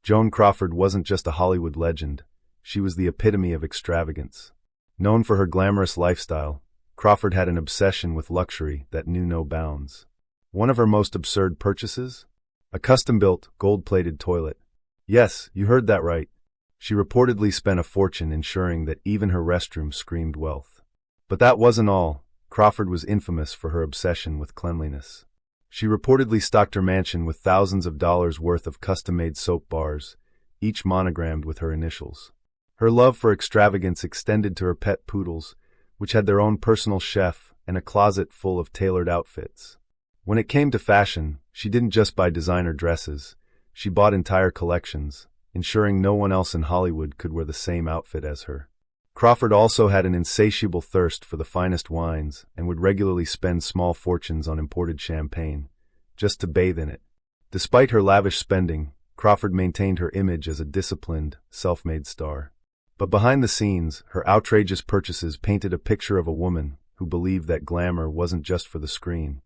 Joan Crawford wasn't just a Hollywood legend, she was the epitome of extravagance. Known for her glamorous lifestyle, Crawford had an obsession with luxury that knew no bounds. One of her most absurd purchases? A custom-built, gold-plated toilet. Yes, you heard that right. She reportedly spent a fortune ensuring that even her restroom screamed wealth. But that wasn't all. Crawford was infamous for her obsession with cleanliness. She reportedly stocked her mansion with thousands of dollars worth of custom-made soap bars, each monogrammed with her initials. Her love for extravagance extended to her pet poodles, which had their own personal chef and a closet full of tailored outfits. When it came to fashion, she didn't just buy designer dresses, she bought entire collections, ensuring no one else in Hollywood could wear the same outfit as her. Crawford also had an insatiable thirst for the finest wines and would regularly spend small fortunes on imported champagne, just to bathe in it. Despite her lavish spending, Crawford maintained her image as a disciplined, self-made star. But behind the scenes, her outrageous purchases painted a picture of a woman who believed that glamour wasn't just for the screen,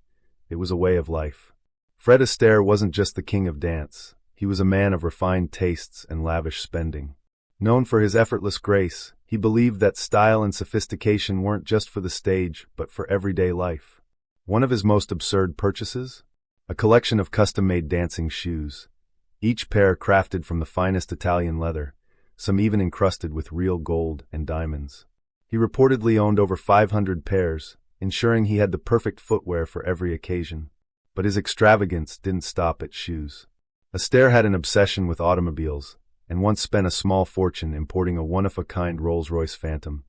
it was a way of life. Fred Astaire wasn't just the king of dance, he was a man of refined tastes and lavish spending. Known for his effortless grace, he believed that style and sophistication weren't just for the stage, but for everyday life. One of his most absurd purchases? A collection of custom-made dancing shoes, each pair crafted from the finest Italian leather, some even encrusted with real gold and diamonds. He reportedly owned over 500 pairs, ensuring he had the perfect footwear for every occasion. But his extravagance didn't stop at shoes. Astaire had an obsession with automobiles, and once spent a small fortune importing a one-of-a-kind Rolls-Royce Phantom,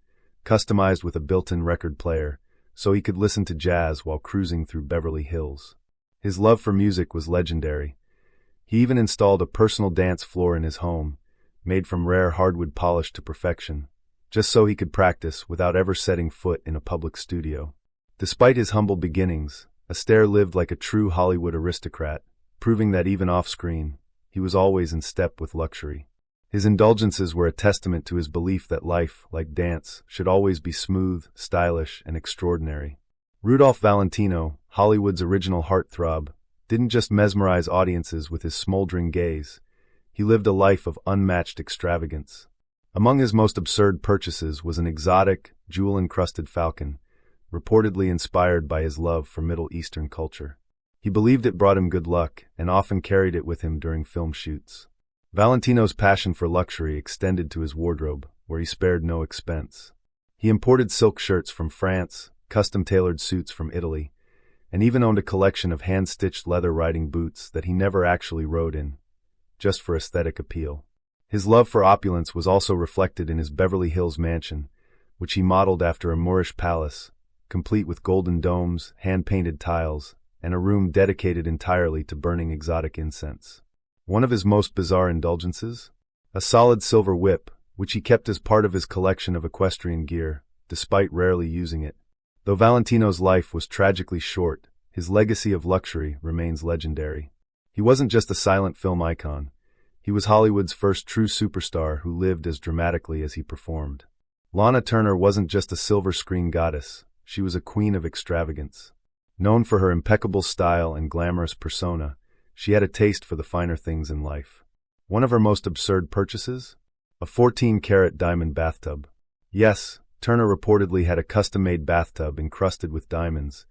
customized with a built-in record player, so he could listen to jazz while cruising through Beverly Hills. His love for music was legendary. He even installed a personal dance floor in his home, made from rare hardwood polished to perfection, just so he could practice without ever setting foot in a public studio. Despite his humble beginnings, Astaire lived like a true Hollywood aristocrat, proving that even off-screen, he was always in step with luxury. His indulgences were a testament to his belief that life, like dance, should always be smooth, stylish, and extraordinary. Rudolph Valentino, Hollywood's original heartthrob, didn't just mesmerize audiences with his smoldering gaze. He lived a life of unmatched extravagance. Among his most absurd purchases was an exotic, jewel-encrusted falcon, reportedly inspired by his love for Middle Eastern culture. He believed it brought him good luck and often carried it with him during film shoots. Valentino's passion for luxury extended to his wardrobe, where he spared no expense. He imported silk shirts from France, custom-tailored suits from Italy, and even owned a collection of hand-stitched leather riding boots that he never actually rode in, just for aesthetic appeal. His love for opulence was also reflected in his Beverly Hills mansion, which he modeled after a Moorish palace, complete with golden domes, hand-painted tiles, and a room dedicated entirely to burning exotic incense. One of his most bizarre indulgences? A solid silver whip, which he kept as part of his collection of equestrian gear, despite rarely using it. Though Valentino's life was tragically short, his legacy of luxury remains legendary. He wasn't just a silent film icon. He was Hollywood's first true superstar who lived as dramatically as he performed. Lana Turner wasn't just a silver screen goddess, she was a queen of extravagance. Known for her impeccable style and glamorous persona, she had a taste for the finer things in life. One of her most absurd purchases? A 14-karat diamond bathtub. Yes, Turner reportedly had a custom-made bathtub encrusted with diamonds,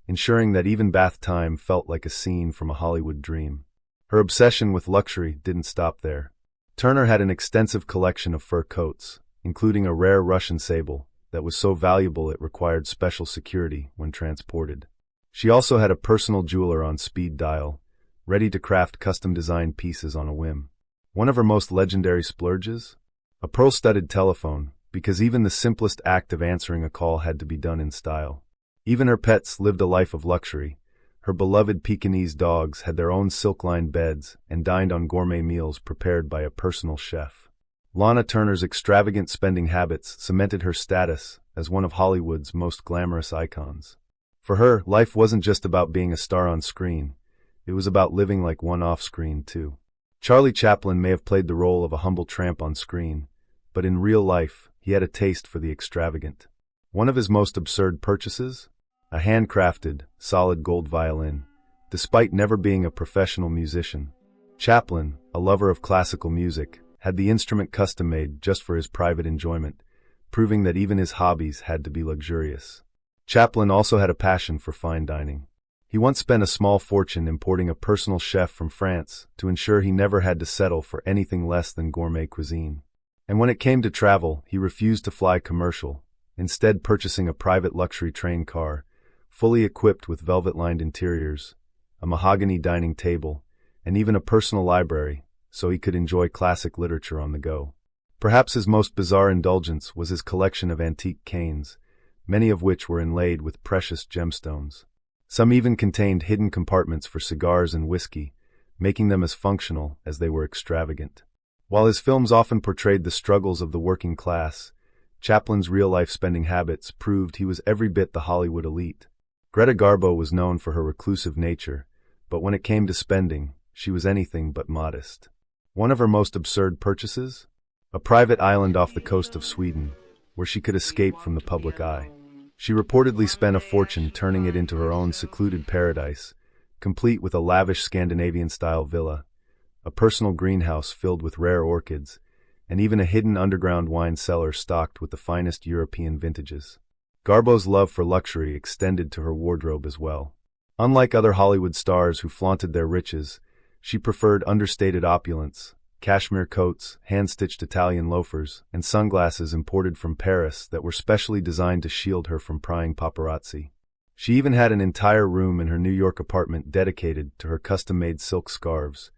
ensuring that even bath time felt like a scene from a Hollywood dream. Her obsession with luxury didn't stop there. Turner had an extensive collection of fur coats, including a rare Russian sable that was so valuable it required special security when transported. She also had a personal jeweler on speed dial, ready to craft custom-designed pieces on a whim. One of her most legendary splurges? A pearl-studded telephone, because even the simplest act of answering a call had to be done in style. Even her pets lived a life of luxury. Her beloved Pekingese dogs had their own silk-lined beds and dined on gourmet meals prepared by a personal chef. Lana Turner's extravagant spending habits cemented her status as one of Hollywood's most glamorous icons. For her, life wasn't just about being a star on screen. It was about living like one off-screen, too. Charlie Chaplin may have played the role of a humble tramp on screen, but in real life, he had a taste for the extravagant. One of his most absurd purchases? A handcrafted, solid gold violin, despite never being a professional musician. Chaplin, a lover of classical music, had the instrument custom-made just for his private enjoyment, proving that even his hobbies had to be luxurious. Chaplin also had a passion for fine dining. He once spent a small fortune importing a personal chef from France to ensure he never had to settle for anything less than gourmet cuisine. And when it came to travel, he refused to fly commercial, instead purchasing a private luxury train car, fully equipped with velvet-lined interiors, a mahogany dining table, and even a personal library, so he could enjoy classic literature on the go. Perhaps his most bizarre indulgence was his collection of antique canes, many of which were inlaid with precious gemstones. Some even contained hidden compartments for cigars and whiskey, making them as functional as they were extravagant. While his films often portrayed the struggles of the working class, Chaplin's real-life spending habits proved he was every bit the Hollywood elite. Greta Garbo was known for her reclusive nature, but when it came to spending, she was anything but modest. One of her most absurd purchases? A private island off the coast of Sweden, where she could escape from the public eye. She reportedly spent a fortune turning it into her own secluded paradise, complete with a lavish Scandinavian-style villa, a personal greenhouse filled with rare orchids, and even a hidden underground wine cellar stocked with the finest European vintages. Garbo's love for luxury extended to her wardrobe as well. Unlike other Hollywood stars who flaunted their riches, she preferred understated opulence, cashmere coats, hand-stitched Italian loafers, and sunglasses imported from Paris that were specially designed to shield her from prying paparazzi. She even had an entire room in her New York apartment dedicated to her custom-made silk scarves,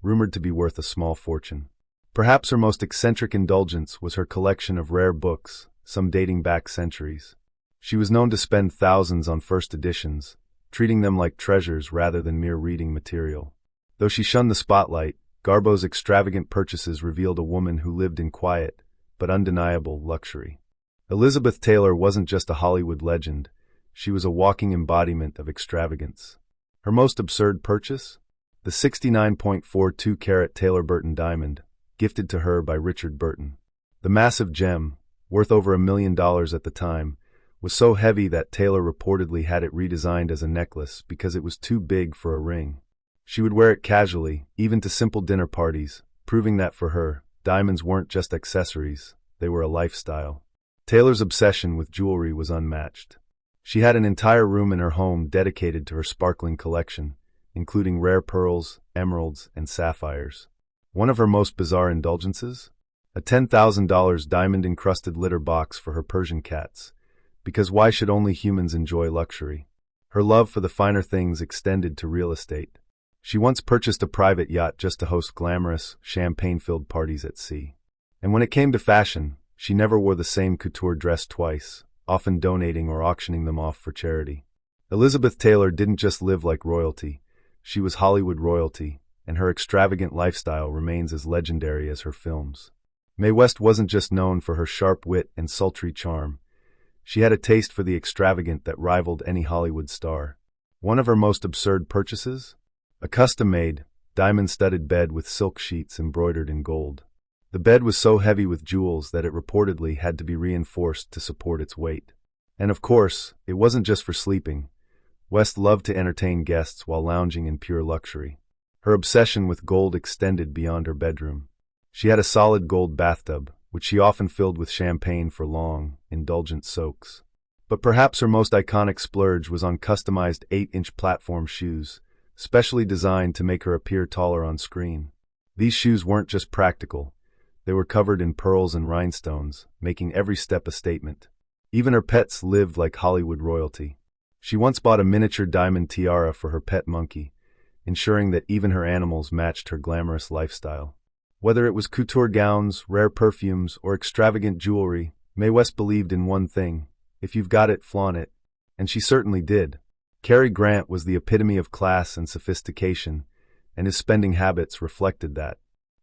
rumored to be worth a small fortune. Perhaps her most eccentric indulgence was her collection of rare books, some dating back centuries. She was known to spend thousands on first editions, treating them like treasures rather than mere reading material. Though she shunned the spotlight, Garbo's extravagant purchases revealed a woman who lived in quiet, but undeniable luxury. Elizabeth Taylor wasn't just a Hollywood legend, she was a walking embodiment of extravagance. Her most absurd purchase? The 69.42-carat Taylor Burton diamond, gifted to her by Richard Burton. The massive gem, worth over $1 million at the time, was so heavy that Taylor reportedly had it redesigned as a necklace because it was too big for a ring. She would wear it casually, even to simple dinner parties, proving that for her, diamonds weren't just accessories, they were a lifestyle. Taylor's obsession with jewelry was unmatched. She had an entire room in her home dedicated to her sparkling collection, including rare pearls, emeralds, and sapphires. One of her most bizarre indulgences? A $10,000 diamond-encrusted litter box for her Persian cats, because why should only humans enjoy luxury? Her love for the finer things extended to real estate. She once purchased a private yacht just to host glamorous, champagne-filled parties at sea. And when it came to fashion, she never wore the same couture dress twice, often donating or auctioning them off for charity. Elizabeth Taylor didn't just live like royalty, she was Hollywood royalty, and her extravagant lifestyle remains as legendary as her films. Mae West wasn't just known for her sharp wit and sultry charm. She had a taste for the extravagant that rivaled any Hollywood star. One of her most absurd purchases? A custom-made, diamond-studded bed with silk sheets embroidered in gold. The bed was so heavy with jewels that it reportedly had to be reinforced to support its weight. And of course, it wasn't just for sleeping. West loved to entertain guests while lounging in pure luxury. Her obsession with gold extended beyond her bedroom. She had a solid gold bathtub, which she often filled with champagne for long, indulgent soaks. But perhaps her most iconic splurge was on customized 8-inch platform shoes, specially designed to make her appear taller on screen. These shoes weren't just practical. They were covered in pearls and rhinestones, making every step a statement. Even her pets lived like Hollywood royalty. She once bought a miniature diamond tiara for her pet monkey, ensuring that even her animals matched her glamorous lifestyle. Whether it was couture gowns, rare perfumes, or extravagant jewelry, Mae West believed in one thing: if you've got it, flaunt it. And she certainly did. Cary Grant was the epitome of class and sophistication, and his spending habits reflected that.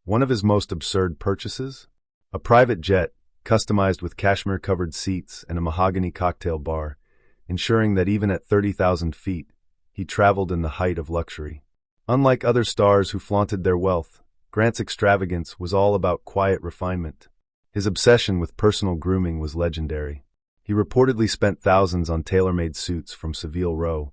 One of his most absurd purchases? A private jet, customized with cashmere-covered seats and a mahogany cocktail bar, ensuring that even at 30,000 feet, he traveled in the height of luxury. Unlike other stars who flaunted their wealth, Grant's extravagance was all about quiet refinement. His obsession with personal grooming was legendary. He reportedly spent thousands on tailor-made suits from Savile Row,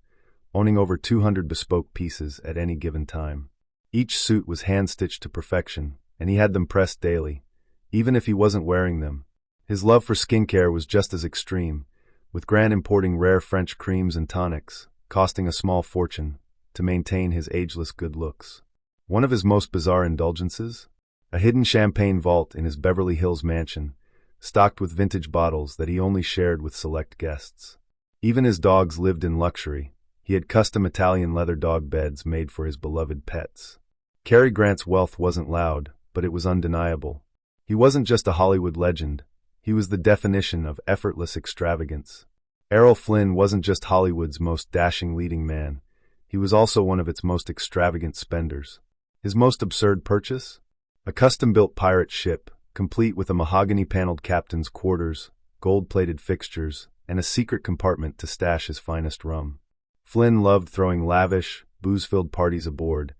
owning over 200 bespoke pieces at any given time. Each suit was hand-stitched to perfection, and he had them pressed daily, even if he wasn't wearing them. His love for skincare was just as extreme, with Grant importing rare French creams and tonics, costing a small fortune, to maintain his ageless good looks. One of his most bizarre indulgences? A hidden champagne vault in his Beverly Hills mansion, stocked with vintage bottles that he only shared with select guests. Even his dogs lived in luxury. He had custom Italian leather dog beds made for his beloved pets. Cary Grant's wealth wasn't loud, but it was undeniable. He wasn't just a Hollywood legend. He was the definition of effortless extravagance. Errol Flynn wasn't just Hollywood's most dashing leading man. He was also one of its most extravagant spenders. His most absurd purchase? A custom-built pirate ship, complete with a mahogany-paneled captain's quarters, gold-plated fixtures, and a secret compartment to stash his finest rum. Flynn loved throwing lavish, booze-filled parties aboard,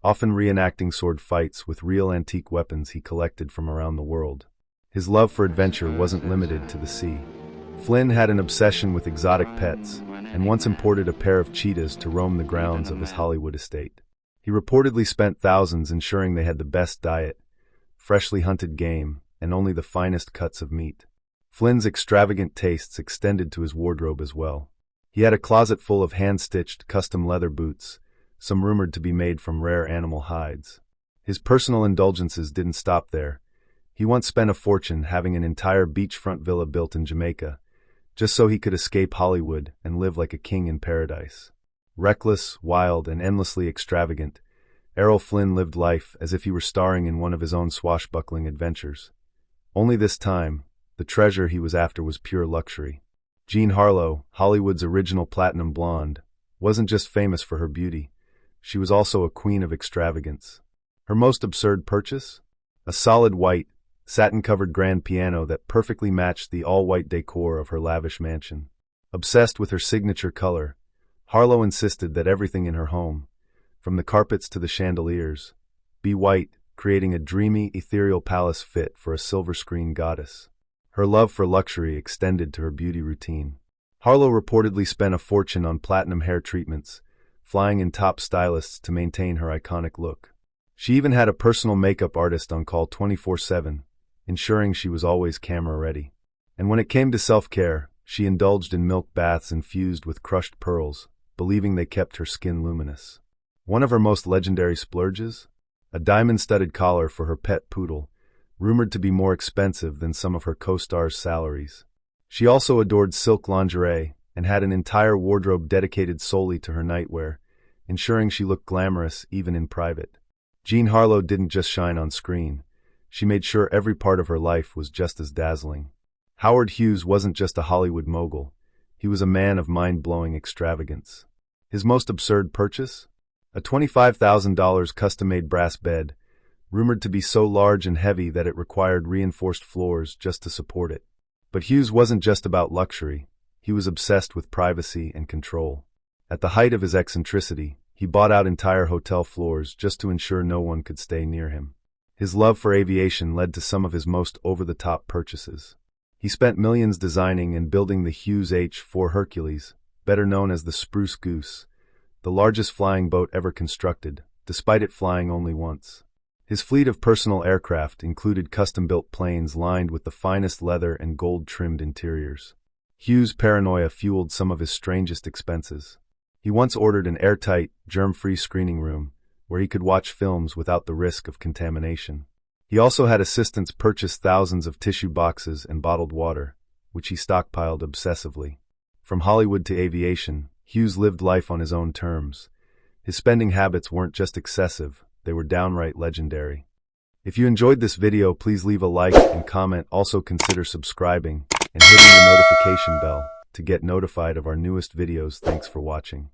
often reenacting sword fights with real antique weapons he collected from around the world. His love for adventure wasn't limited to the sea. Flynn had an obsession with exotic pets, and once imported a pair of cheetahs to roam the grounds of his Hollywood estate. He reportedly spent thousands ensuring they had the best diet, freshly hunted game, and only the finest cuts of meat. Flynn's extravagant tastes extended to his wardrobe as well. He had a closet full of hand-stitched custom leather boots, some rumored to be made from rare animal hides. His personal indulgences didn't stop there. He once spent a fortune having an entire beachfront villa built in Jamaica, just so he could escape Hollywood and live like a king in paradise. Reckless, wild, and endlessly extravagant, Errol Flynn lived life as if he were starring in one of his own swashbuckling adventures. Only this time, the treasure he was after was pure luxury. Jean Harlow, Hollywood's original platinum blonde, wasn't just famous for her beauty. She was also a queen of extravagance. Her most absurd purchase? A solid white, satin-covered grand piano that perfectly matched the all-white decor of her lavish mansion. Obsessed with her signature color, Harlow insisted that everything in her home, from the carpets to the chandeliers, be white, creating a dreamy, ethereal palace fit for a silver-screen goddess. Her love for luxury extended to her beauty routine. Harlow reportedly spent a fortune on platinum hair treatments, flying in top stylists to maintain her iconic look. She even had a personal makeup artist on call 24/7, ensuring she was always camera-ready. And when it came to self-care, she indulged in milk baths infused with crushed pearls, believing they kept her skin luminous. One of her most legendary splurges? A diamond-studded collar for her pet poodle, rumored to be more expensive than some of her co-stars' salaries. She also adored silk lingerie and had an entire wardrobe dedicated solely to her nightwear, ensuring she looked glamorous even in private. Jean Harlow didn't just shine on screen. She made sure every part of her life was just as dazzling. Howard Hughes wasn't just a Hollywood mogul. He was a man of mind-blowing extravagance. His most absurd purchase? A $25,000 custom-made brass bed, rumored to be so large and heavy that it required reinforced floors just to support it. But Hughes wasn't just about luxury. He was obsessed with privacy and control. At the height of his eccentricity, he bought out entire hotel floors just to ensure no one could stay near him. His love for aviation led to some of his most over-the-top purchases. He spent millions designing and building the Hughes H-4 Hercules, better known as the Spruce Goose, the largest flying boat ever constructed, despite it flying only once. His fleet of personal aircraft included custom-built planes lined with the finest leather and gold-trimmed interiors. Hughes' paranoia fueled some of his strangest expenses. He once ordered an airtight, germ-free screening room, where he could watch films without the risk of contamination. He also had assistants purchase thousands of tissue boxes and bottled water, which he stockpiled obsessively. From Hollywood to aviation, Hughes lived life on his own terms. His spending habits weren't just excessive, they were downright legendary. If you enjoyed this video, please leave a like and comment. Also consider subscribing and hitting the notification bell to get notified of our newest videos. Thanks for watching.